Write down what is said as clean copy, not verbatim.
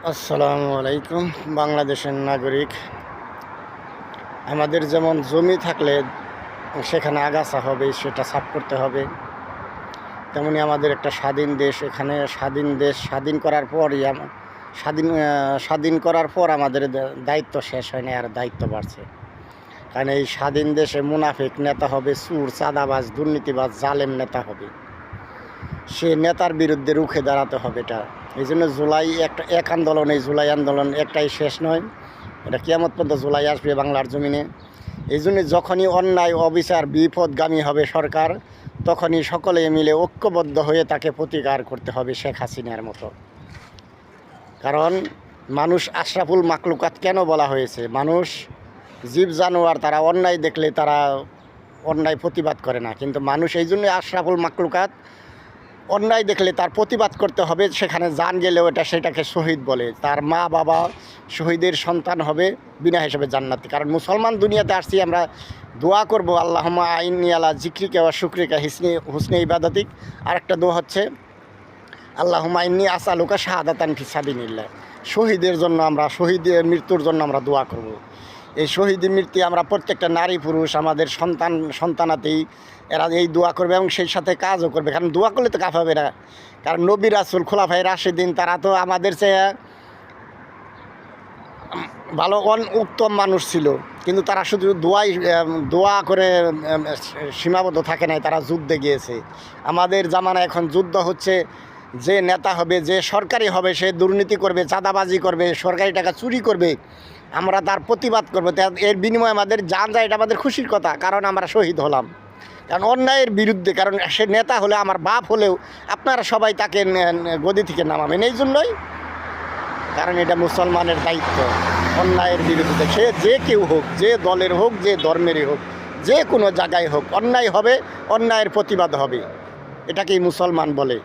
আসসালামু আলাইকুম। বাংলাদেশের নাগরিক, আমাদের যেমন জমি থাকলে সেখানে আগাছা হবে, সেটা সাফ করতে হবে। তেমনি আমাদের একটা স্বাধীন দেশ, এখানে স্বাধীন দেশ স্বাধীন করার পরই স্বাধীন করার পর আমাদের দায়িত্ব শেষ হয় না, আর দায়িত্ব বাড়ছে। কারণ এই স্বাধীন দেশে মুনাফিক নেতা হবে, চুর, চাঁদাবাজ, দুর্নীতিবাজ, জালেম নেতা হবে। সে নেতার বিরুদ্ধে রুখে দাঁড়াতে হবে। এটা এই জন্য জুলাই এক আন্দোলন, এই জুলাই আন্দোলন একটাই শেষ নয়, এটা কিয়ামত পর্যন্ত জুলাই আসবে বাংলার জমিনে। এই জন্য যখনই অন্যায়, অবিচার, বিপদগামী হবে সরকার, তখনই সকলে মিলে ঐক্যবদ্ধ হয়ে তাকে প্রতিকার করতে হবে শেখ হাসিনার মতো। কারণ মানুষ আশরাফুল মাকলুকাত কেন বলা হয়েছে? মানুষ জীব জানোয়ার, তারা অন্যায় দেখলে তারা অন্যায় প্রতিবাদ করে না, কিন্তু মানুষ এই জন্য আশরাফুল মাকলুকাত। অন্যায় দেখলে তার প্রতিবাদ করতে হবে, সেখানে জান গেলেও সেটাকে শহীদ বলে। তার মা বাবা শহীদের সন্তান হবে, বিনা হিসেবে জান্নাতি। কারণ মুসলমান দুনিয়াতে আসছি আমরা দোয়া করব, আল্লাহুম্মা আইন্নি আলা জিক্রিকা ওয়া শুকরিকা হুসনে ইবাদাতিক। আরেকটা দোয়া হচ্ছে আল্লাহুম্মা ইন্নী আসআলুকা শাহাদাতান ফি সাবিলিল্লাহ। শহীদের জন্য আমরা, শহীদের মৃত্যুর জন্য আমরা দোয়া করব। এই শহীদের মৃত্যু আমরা প্রত্যেকটা নারী পুরুষ, আমাদের সন্তানাতেই এরা এই দোয়া করবে এবং সেই সাথে কাজও করবে। কারণ দোয়া করলে তো কাজ হবে না। কারণ নবী রাসূল, খোলাফায়ে রাশিদিন, তারা তো আমাদের চেয়ে ভালো উত্তম মানুষ ছিল, কিন্তু তারা শুধু দোয়া করে সীমাবদ্ধ থাকে নাই, তারা যুদ্ধে গিয়েছে। আমাদের জামানায় এখন যুদ্ধ হচ্ছে, যে নেতা হবে, যে সরকারি হবে, সে দুর্নীতি করবে, চাঁদাবাজি করবে, সরকারি টাকা চুরি করবে, আমরা তার প্রতিবাদ করবো। এর বিনিময়ে আমাদের জান যায়, এটা আমাদের খুশির কথা, কারণ আমরা শহীদ হলাম। কারণ অন্যায়ের বিরুদ্ধে, কারণ সে নেতা হলে, আমার বাপ হলেও আপনারা সবাই তাকে গদি থেকে নামাবেন। এই জন্যই, কারণ এটা মুসলমানের দায়িত্ব অন্যায়ের বিরুদ্ধে। সে যে কেউ হোক, যে দলের হোক, যে ধর্মেরই হোক, যে কোনো জায়গায় হোক, অন্যায় হবে, অন্যায়ের প্রতিবাদ হবে। এটাকেই মুসলমান বলে।